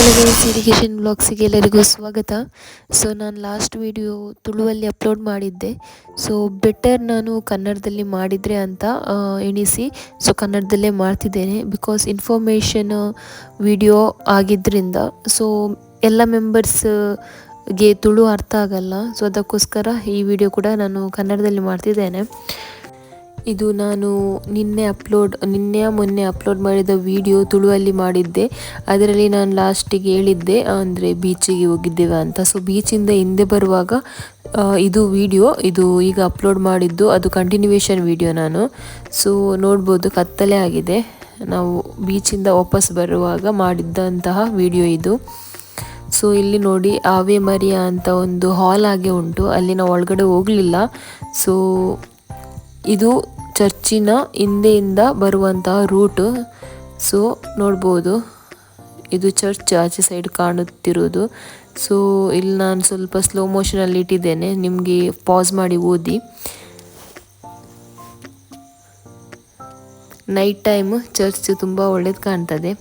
Hello guys, irrigation ಬ್ಲಾಗ್ಸಿಗೆ ಎಲ್ಲರಿಗೂ ಸ್ವಾಗತ. So ನಾನು ಲಾಸ್ಟ್ ವಿಡಿಯೋ ತುಳುವಲ್ಲಿ ಅಪ್ಲೋಡ್ ಮಾಡಿದ್ದೆ. ಸೊ ಬೆಟರ್ ನಾನು ಕನ್ನಡದಲ್ಲಿ ಮಾಡಿದರೆ ಅಂತ ಎಣಿಸಿ ಸೊ ಕನ್ನಡದಲ್ಲೇ ಮಾಡ್ತಿದ್ದೇನೆ. ಬಿಕಾಸ್ ಇನ್ಫಾರ್ಮೇಷನ್ ವಿಡಿಯೋ ಆಗಿದ್ದರಿಂದ ಸೊ ಎಲ್ಲ ಮೆಂಬರ್ಸ್ಗೆ ತುಳು ಅರ್ಥ ಆಗಲ್ಲ. ಸೊ ಅದಕ್ಕೋಸ್ಕರ ಈ ವಿಡಿಯೋ ಕೂಡ ನಾನು ಕನ್ನಡದಲ್ಲಿ ಮಾಡ್ತಿದ್ದೇನೆ. ಇದು ನಾನು ಮೊನ್ನೆ ಅಪ್ಲೋಡ್ ಮಾಡಿದ ವಿಡಿಯೋ ತುಳುವಲ್ಲಿ ಮಾಡಿದ್ದೆ. ಅದರಲ್ಲಿ ನಾನು ಲಾಸ್ಟಿಗೆ ಹೇಳಿದ್ದೆ ಅಂದರೆ ಬೀಚಿಗೆ ಹೋಗಿದ್ದೇವೆ ಅಂತ. ಸೊ ಬೀಚಿಂದ ಹಿಂದೆ ಬರುವಾಗ ಇದು ವಿಡಿಯೋ ಈಗ ಅಪ್ಲೋಡ್ ಮಾಡಿದ್ದು, ಅದು ಕಂಟಿನ್ಯೂಯೇಷನ್ ವಿಡಿಯೋ ನಾನು. ಸೊ ನೋಡ್ಬೋದು ಕತ್ತಲೆ ಆಗಿದೆ. ನಾವು ಬೀಚಿಂದ ವಾಪಸ್ ಬರುವಾಗ ಮಾಡಿದ್ದಂತಹ ವಿಡಿಯೋ ಇದು. ಸೊ ಇಲ್ಲಿ ನೋಡಿ ಆವೆ ಮರಿಯಾ ಅಂತ ಒಂದು ಹಾಲ್ ಆಗಿ ಉಂಟು, ಅಲ್ಲಿ ನಾವು ಒಳಗಡೆ ಹೋಗಲಿಲ್ಲ. ಸೊ ಇದು ಚರ್ಚಿನ ಹಿಂದೆಯಿಂದ ಬರುವಂತಹ ರೂಟು. ಸೊ ನೋಡ್ಬೋದು ಇದು ಚರ್ಚ್ ಆಚೆ ಸೈಡ್ ಕಾಣುತ್ತಿರೋದು. ಸೊ ಇಲ್ಲಿ ನಾನು ಸ್ವಲ್ಪ ಸ್ಲೋ ಮೋಷನಲ್ಲಿ ಇಟ್ಟಿದ್ದೇನೆ, ನಿಮಗೆ ಪಾಸ್ ಮಾಡಿ ಓದಿ. ನೈಟ್ ಟೈಮ್ ಚರ್ಚ್ ತುಂಬ ಒಳ್ಳೇದು ಕಾಣ್ತದೆ.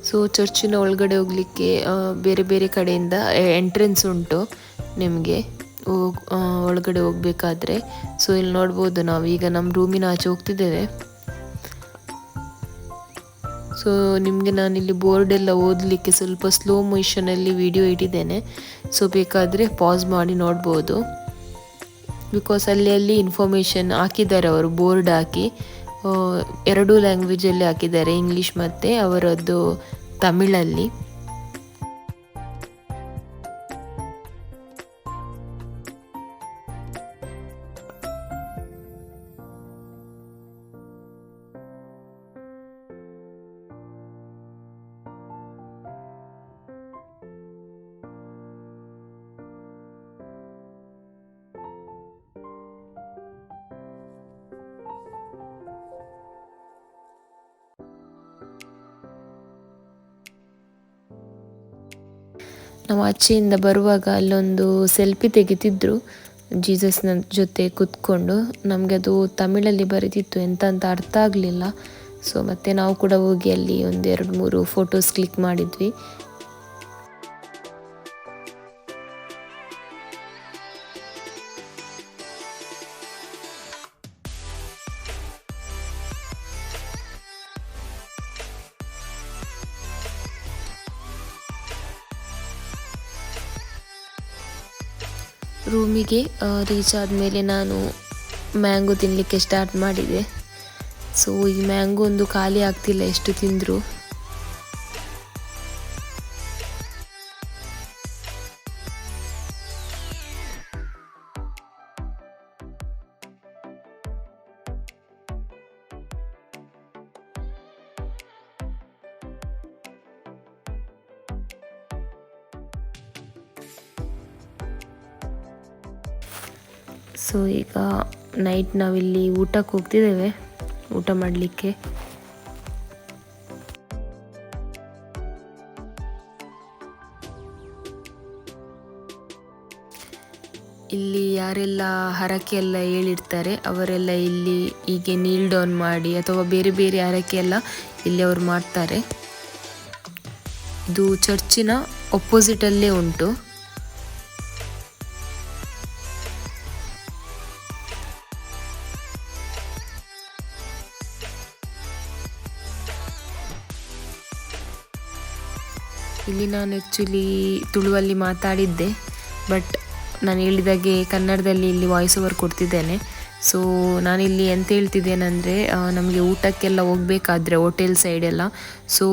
ಸೊ ಚರ್ಚಿನ ಒಳಗಡೆ ಹೋಗಲಿಕ್ಕೆ ಬೇರೆ ಬೇರೆ ಕಡೆಯಿಂದ ಎಂಟ್ರೆನ್ಸ್ ಉಂಟು ನಿಮಗೆ ಒಳಗಡೆ ಹೋಗಬೇಕಾದ್ರೆ. ಸೊ ಇಲ್ಲಿ ನೋಡ್ಬೋದು, ನಾವೀಗ ನಮ್ಮ ರೂಮಿನ ಆಚೆ ಹೋಗ್ತಿದ್ದೇವೆ. ಸೊ ನಿಮಗೆ ನಾನಿಲ್ಲಿ ಬೋರ್ಡೆಲ್ಲ ಓದಲಿಕ್ಕೆ ಸ್ವಲ್ಪ ಸ್ಲೋ ಮೋಷನಲ್ಲಿ ವಿಡಿಯೋ ಇಟ್ಟಿದ್ದೇನೆ. ಸೊ ಬೇಕಾದರೆ ಪಾಸ್ ಮಾಡಿ ನೋಡ್ಬೋದು. ಬಿಕಾಸ್ ಅಲ್ಲಿ ಇನ್ಫಾರ್ಮೇಷನ್ ಹಾಕಿದ್ದಾರೆ, ಅವರು ಬೋರ್ಡ್ ಹಾಕಿ ಎರಡೂ ಲ್ಯಾಂಗ್ವೇಜಲ್ಲಿ ಹಾಕಿದ್ದಾರೆ, ಇಂಗ್ಲೀಷ್ ಮತ್ತು ಅವರದ್ದು ತಮಿಳಲ್ಲಿ. ನಾವು ಆಚೆಯಿಂದ ಬರುವಾಗ ಅಲ್ಲೊಂದು ಸೆಲ್ಫಿ ತೆಗಿತಿದ್ರು ಜೀಸಸ್ನ ಜೊತೆ ಕೂತ್ಕೊಂಡು. ನಮಗೆ ಅದು ತಮಿಳಲ್ಲಿ ಬರೆದಿತ್ತು, ಎಂತ ಅಂತ ಅರ್ಥ ಆಗಲಿಲ್ಲ. ಸೊ ಮತ್ತೆ ನಾವು ಕೂಡ ಹೋಗಿ ಅಲ್ಲಿ 1-2-3 ಫೋಟೋಸ್ ಕ್ಲಿಕ್ ಮಾಡಿದ್ವಿ. ರೂಮಿಗೆ ರೀಚ್ ಆದಮೇಲೆ ನಾನು ಮ್ಯಾಂಗೋ ತಿನ್ನಲಿಕ್ಕೆ ಸ್ಟಾರ್ಟ್ ಮಾಡಿದೆ. ಸೊ ಈ ಮ್ಯಾಂಗೋ ಒಂದು ಖಾಲಿ ಆಗ್ತಿಲ್ಲ ಎಷ್ಟು ತಿಂದರೂ. ಸೊ ಈಗ ನೈಟ್ ನಾವಿಲ್ಲಿ ಊಟಕ್ಕೆ ಹೋಗ್ತಿದ್ದೇವೆ, ಊಟ ಮಾಡಲಿಕ್ಕೆ. ಇಲ್ಲಿ ಯಾರೆಲ್ಲ ಹರಕೆ ಎಲ್ಲ ಹೇಳಿರ್ತಾರೆ ಅವರೆಲ್ಲ ಇಲ್ಲಿ ಹೀಗೆ ನೀಲ್ ಡೌನ್ ಮಾಡಿ ಅಥವಾ ಬೇರೆ ಬೇರೆ ಹರಕೆ ಎಲ್ಲ ಇಲ್ಲಿ ಅವರು ಮಾಡ್ತಾರೆ. ಇದು ಚರ್ಚಿನ ಅಪೋಸಿಟಲ್ಲೇ ಉಂಟು. ಇಲ್ಲಿ ನಾನು ಆ್ಯಕ್ಚುಲಿ ತುಳುವಲ್ಲಿ ಮಾತಾಡಿದ್ದೆ, ಬಟ್ ನಾನು ಹೇಳಿದಾಗೆ ಕನ್ನಡದಲ್ಲಿ ಇಲ್ಲಿ ವಾಯ್ಸ್ ಓವರ್ ಕೊಡ್ತಿದ್ದೇನೆ. ಸೊ ನಾನಿಲ್ಲಿ ಎಂತ ಹೇಳ್ತಿದ್ದೇನೆಂದರೆ, ನಮಗೆ ಊಟಕ್ಕೆಲ್ಲ ಹೋಗಬೇಕಾದ್ರೆ ಹೋಟೆಲ್ ಸೈಡೆಲ್ಲ ಸೊ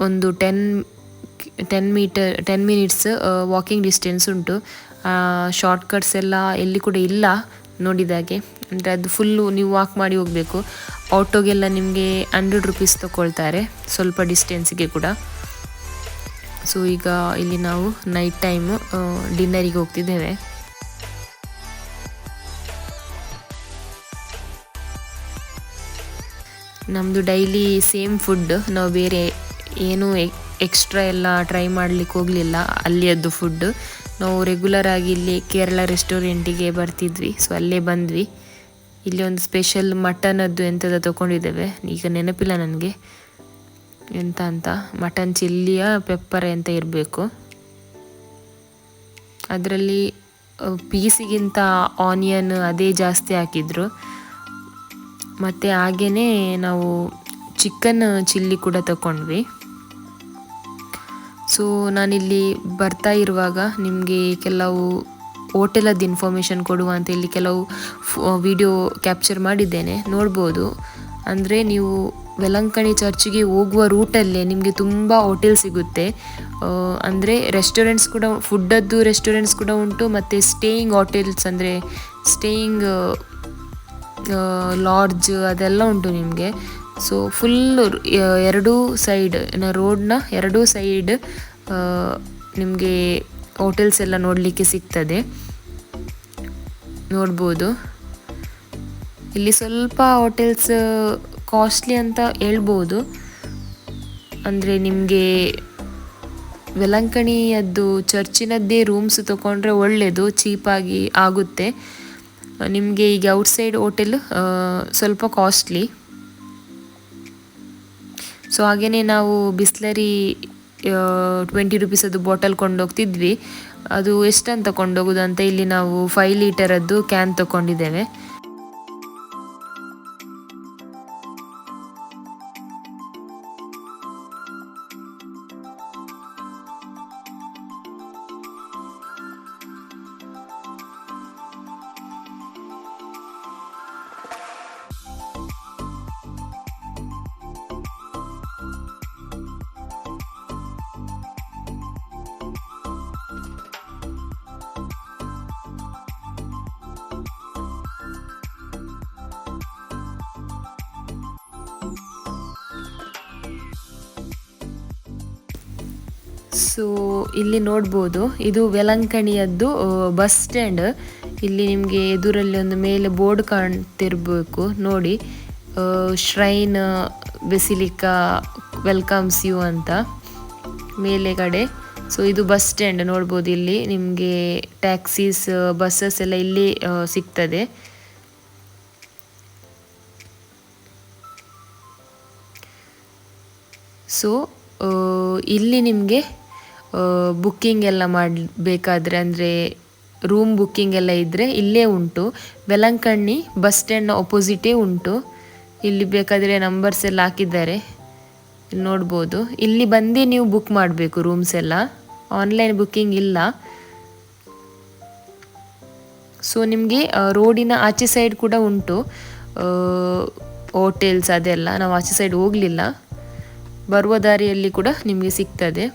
ಒಂದು 10 ಮಿನಿಟ್ಸ್ ವಾಕಿಂಗ್ ಡಿಸ್ಟೆನ್ಸ್ ಉಂಟು. ಶಾರ್ಟ್ಕಟ್ಸ್ ಎಲ್ಲ ಎಲ್ಲಿ ಕೂಡ ಇಲ್ಲ ನೋಡಿದಾಗೆ. ಅಂದರೆ ಅದು ಫುಲ್ಲು ನೀವು ವಾಕ್ ಮಾಡಿ ಹೋಗಬೇಕು. ಆಟೋಗೆಲ್ಲ ನಿಮಗೆ 100 ರೂಪೀಸ್ ತಗೊಳ್ತಾರೆ ಸ್ವಲ್ಪ ಡಿಸ್ಟೆನ್ಸಿಗೆ ಕೂಡ. ಸೊ ಈಗ ಇಲ್ಲಿ ನಾವು ನೈಟ್ ಟೈಮ್ ಡಿನ್ನರಿಗೆ ಹೋಗ್ತಿದ್ದೇವೆ. ನಮ್ಮದು ಡೈಲಿ ಸೇಮ್ ಫುಡ್, ನಾವು ಬೇರೆ ಏನೂ ಎಕ್ಸ್ಟ್ರಾ ಎಲ್ಲ ಟ್ರೈ ಮಾಡಲಿಕ್ಕೆ ಹೋಗಲಿಲ್ಲ ಅಲ್ಲಿಯದ್ದು ಫುಡ್. ನಾವು ರೆಗ್ಯುಲರ್ ಆಗಿ ಇಲ್ಲಿ ಕೇರಳ ರೆಸ್ಟೋರೆಂಟಿಗೆ ಬರ್ತಿದ್ವಿ, ಸೊ ಅಲ್ಲೇ ಬಂದ್ವಿ. ಇಲ್ಲಿ ಒಂದು ಸ್ಪೆಷಲ್ ಮಟನದ್ದು ಎಂಥದ್ದು ತೊಗೊಂಡಿದ್ದೇವೆ, ಈಗ ನೆನಪಿಲ್ಲ ನನಗೆ ಎಂತ ಅಂತ. ಮಟನ್ ಚಿಲ್ಲಿಯ ಪೆಪ್ಪರ್ ಅಂತ ಇರಬೇಕು. ಅದರಲ್ಲಿ ಪೀಸಿಗಿಂತ ಆನಿಯನ್ ಅದೇ ಜಾಸ್ತಿ ಹಾಕಿದ್ರು. ಮತ್ತು ಹಾಗೆಯೇ ನಾವು ಚಿಕನ್ ಚಿಲ್ಲಿ ಕೂಡ ತಗೊಂಡ್ವಿ. ಸೊ ನಾನಿಲ್ಲಿ ಬರ್ತಾ ಇರುವಾಗ ನಿಮಗೆ ಕೆಲವು ಹೋಟೆಲದ್ದು ಇನ್ಫಾರ್ಮೇಷನ್ ಕೊಡುವ ಅಂತ ಇಲ್ಲಿ ಕೆಲವು ವಿಡಿಯೋ ಕ್ಯಾಪ್ಚರ್ ಮಾಡಿದ್ದೇನೆ, ನೋಡ್ಬೋದು. ಅಂದರೆ ನೀವು ವೆಲಂಕಣಿ ಚರ್ಚಿಗೆ ಹೋಗುವ ರೂಟಲ್ಲೇ ನಿಮಗೆ ತುಂಬ ಹೋಟೆಲ್ ಸಿಗುತ್ತೆ. ಅಂದರೆ ರೆಸ್ಟೋರೆಂಟ್ಸ್ ಕೂಡ, ಫುಡ್ಡದ್ದು ರೆಸ್ಟೋರೆಂಟ್ಸ್ ಕೂಡ ಉಂಟು, ಮತ್ತು ಸ್ಟೇಯಿಂಗ್ ಹೋಟೆಲ್ಸ್ ಅಂದರೆ ಸ್ಟೇಯಿಂಗ್ ಲಾಡ್ಜ್ ಅದೆಲ್ಲ ಉಂಟು ನಿಮಗೆ. ಸೊ ಫುಲ್ಲು ಎರಡೂ ಸೈಡ್ ರೋಡ್ನ ಎರಡೂ ಸೈಡ್ ನಿಮಗೆ ಹೋಟೆಲ್ಸ್ ಎಲ್ಲ ನೋಡಲಿಕ್ಕೆ ಸಿಗ್ತದೆ, ನೋಡ್ಬೋದು. ಇಲ್ಲಿ ಸ್ವಲ್ಪ ಹೋಟೆಲ್ಸ್ ಕಾಸ್ಟ್ಲಿ ಅಂತ ಹೇಳ್ಬೋದು. ಅಂದರೆ ನಿಮಗೆ ವೆಲಂಕಣಿಯದ್ದು ಚರ್ಚಿನದ್ದೇ ರೂಮ್ಸ್ ತೊಗೊಂಡ್ರೆ ಒಳ್ಳೆಯದು, ಚೀಪಾಗಿ ಆಗುತ್ತೆ ನಿಮಗೆ. ಈಗ ಔಟ್ಸೈಡ್ ಹೋಟೆಲ್ ಸ್ವಲ್ಪ ಕಾಸ್ಟ್ಲಿ. ಸೊ ಹಾಗೆಯೇ ನಾವು ಬಿಸ್ಲರಿ 20 ರುಪೀಸದ್ದು ಬಾಟಲ್ ಕೊಂಡೋಗ್ತಿದ್ವಿ. ಅದು ಎಷ್ಟಂತ ಕೊಂಡೋಗೋದು ಅಂತ ಇಲ್ಲಿ ನಾವು 5 ಲೀಟರದ್ದು ಕ್ಯಾನ್ ತೊಗೊಂಡಿದ್ದೇವೆ. ಸೊ ಇಲ್ಲಿ ನೋಡ್ಬೋದು, ಇದು ವೆಲಂಕಣಿಯದ್ದು ಬಸ್ ಸ್ಟ್ಯಾಂಡ್. ಇಲ್ಲಿ ನಿಮಗೆ ಎದುರಲ್ಲಿ ಒಂದು ಮೇಲೆ ಬೋರ್ಡ್ ಕಾಣ್ತಿರ್ಬೇಕು ನೋಡಿ, ಶ್ರೈನ್ ಬೆಸಿಲಿಕಾ ವೆಲ್ಕಮ್ಸ್ ಯು ಅಂತ ಮೇಲೆ ಕಡೆ. ಸೊ ಇದು ಬಸ್ ಸ್ಟ್ಯಾಂಡ್ ನೋಡ್ಬೋದು. ಇಲ್ಲಿ ನಿಮಗೆ ಟ್ಯಾಕ್ಸೀಸ್, ಬಸ್ಸಸ್ ಎಲ್ಲ ಇಲ್ಲಿ ಸಿಗ್ತದೆ. ಸೊ ಇಲ್ಲಿ ನಿಮಗೆ ಬುಕ್ಕಿಂಗ್ ಎಲ್ಲ ಮಾಡಬೇಕಾದ್ರೆ, ಅಂದರೆ ರೂಮ್ ಬುಕ್ಕಿಂಗ್ ಎಲ್ಲ ಇದ್ದರೆ ಇಲ್ಲೇ ಉಂಟು. ವೆಲಂಕಣ್ಣಿ ಬಸ್ ಸ್ಟ್ಯಾಂಡ್ನ ಅಪೋಸಿಟೇ ಉಂಟು. ಇಲ್ಲಿ ಬೇಕಾದರೆ ನಂಬರ್ಸ್ ಎಲ್ಲ ಹಾಕಿದ್ದಾರೆ, ಇಲ್ಲಿ ನೋಡ್ಬೋದು. ಇಲ್ಲಿ ಬಂದೇ ನೀವು ಬುಕ್ ಮಾಡಬೇಕು ರೂಮ್ಸ್ ಎಲ್ಲ, ಆನ್ಲೈನ್ ಬುಕ್ಕಿಂಗ್ ಇಲ್ಲ. ಸೊ ನಿಮಗೆ ರೋಡಿನ ಆಚೆ ಸೈಡ್ ಕೂಡ ಉಂಟು ಹೋಟೆಲ್ಸ್ ಅದೆಲ್ಲ. ನಾವು ಆಚೆ ಸೈಡ್ ಹೋಗಲಿಲ್ಲ, ಬರುವ ದಾರಿಯಲ್ಲಿ ಕೂಡ ನಿಮಗೆ ಸಿಗ್ತದೆ.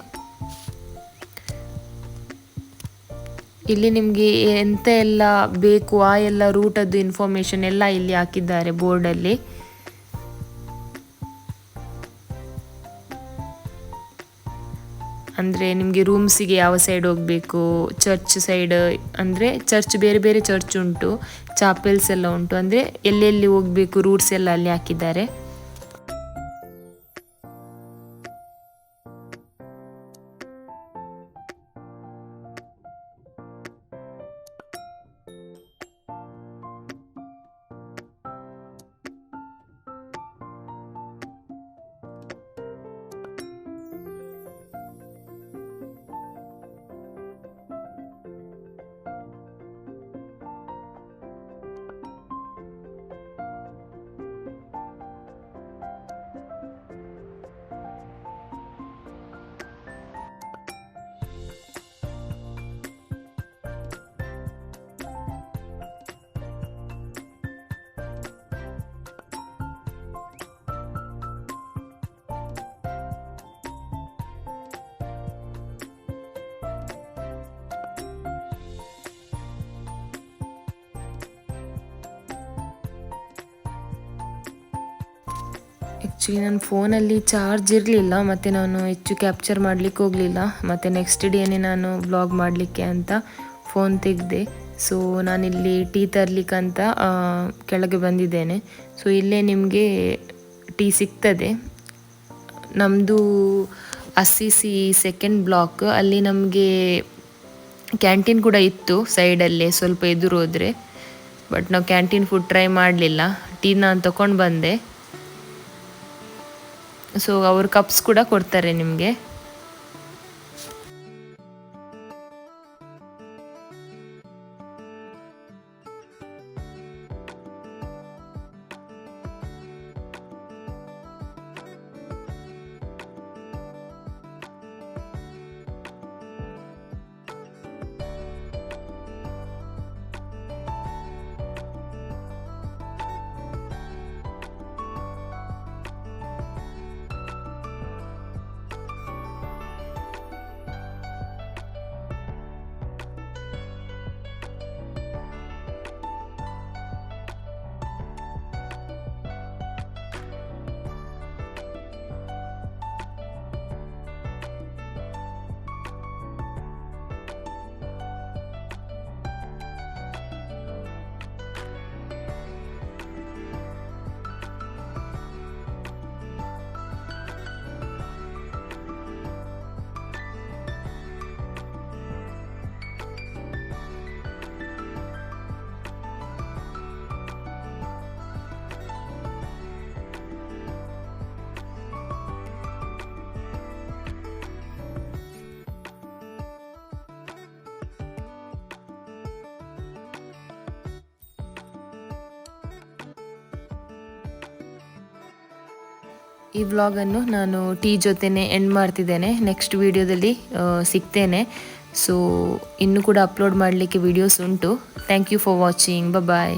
ಇಲ್ಲಿ ನಿಮಗೆ ಎಂತ ಎಲ್ಲ ಬೇಕು ಆ ಎಲ್ಲ ರೂಟದ್ದು ಇನ್ಫಾರ್ಮೇಷನ್ ಎಲ್ಲ ಇಲ್ಲಿ ಹಾಕಿದ್ದಾರೆ ಬೋರ್ಡಲ್ಲಿ. ಅಂದರೆ ನಿಮಗೆ ರೂಮ್ಸಿಗೆ ಯಾವ ಸೈಡ್ ಹೋಗಬೇಕು, ಚರ್ಚ್ ಸೈಡ್ ಅಂದರೆ ಚರ್ಚ್ ಬೇರೆ ಬೇರೆ ಚರ್ಚ್ ಉಂಟು, ಚಾಪೆಲ್ಸ್ ಎಲ್ಲ ಉಂಟು, ಅಂದರೆ ಎಲ್ಲೆಲ್ಲಿ ಹೋಗಬೇಕು ರೂಟ್ಸ್ ಎಲ್ಲ ಅಲ್ಲಿ ಹಾಕಿದ್ದಾರೆ. ಆ್ಯಕ್ಚುಲಿ ನನ್ನ ಫೋನಲ್ಲಿ ಚಾರ್ಜ್ ಇರಲಿಲ್ಲ, ಮತ್ತು ನಾನು ಹೆಚ್ಚು ಕ್ಯಾಪ್ಚರ್ ಮಾಡಲಿಕ್ಕೆ ಹೋಗಲಿಲ್ಲ. ಮತ್ತು ನೆಕ್ಸ್ಟ್ ಡೇನೇ ನಾನು ವ್ಲಾಗ್ ಮಾಡಲಿಕ್ಕೆ ಅಂತ ಫೋನ್ ತೆಗೆದೆ. ಸೊ ನಾನಿಲ್ಲಿ ಟೀ ತರಲಿಕ್ಕಂತ ಕೆಳಗೆ ಬಂದಿದ್ದೇನೆ. ಸೊ ಇಲ್ಲೇ ನಿಮಗೆ ಟೀ ಸಿಗ್ತದೆ. ನಮ್ಮದು ಅಸ್ಸಿಸಿ ಸೆಕೆಂಡ್ ಬ್ಲಾಕ್, ಅಲ್ಲಿ ನಮಗೆ ಕ್ಯಾಂಟೀನ್ ಕೂಡ ಇತ್ತು ಸೈಡಲ್ಲೇ ಸ್ವಲ್ಪ ಎದುರು ಹೋದರೆ. ಬಟ್ ನಾವು ಕ್ಯಾಂಟೀನ್ ಫುಡ್ ಟ್ರೈ ಮಾಡಲಿಲ್ಲ. ಟೀ ನಾನು ತೊಗೊಂಡು ಬಂದೆ. ಸೊ ಅವರು ಕಪ್ಸ್ ಕೂಡ ಕೊಡ್ತಾರೆ ನಿಮಗೆ. ಈ ವ್ಲಾಗನ್ನು ನಾನು ಟೀ ಜೊತೆನೇ ಎಂಡ್ ಮಾಡ್ತಿದ್ದೇನೆ. ನೆಕ್ಸ್ಟ್ ವಿಡಿಯೋದಲ್ಲಿ ಸಿಗ್ತೇನೆ. ಸೊ ಇನ್ನೂ ಕೂಡ ಅಪ್ಲೋಡ್ ಮಾಡಲಿಕ್ಕೆ ವಿಡಿಯೋಸ್ ಉಂಟು. Thank you for watching. Bye.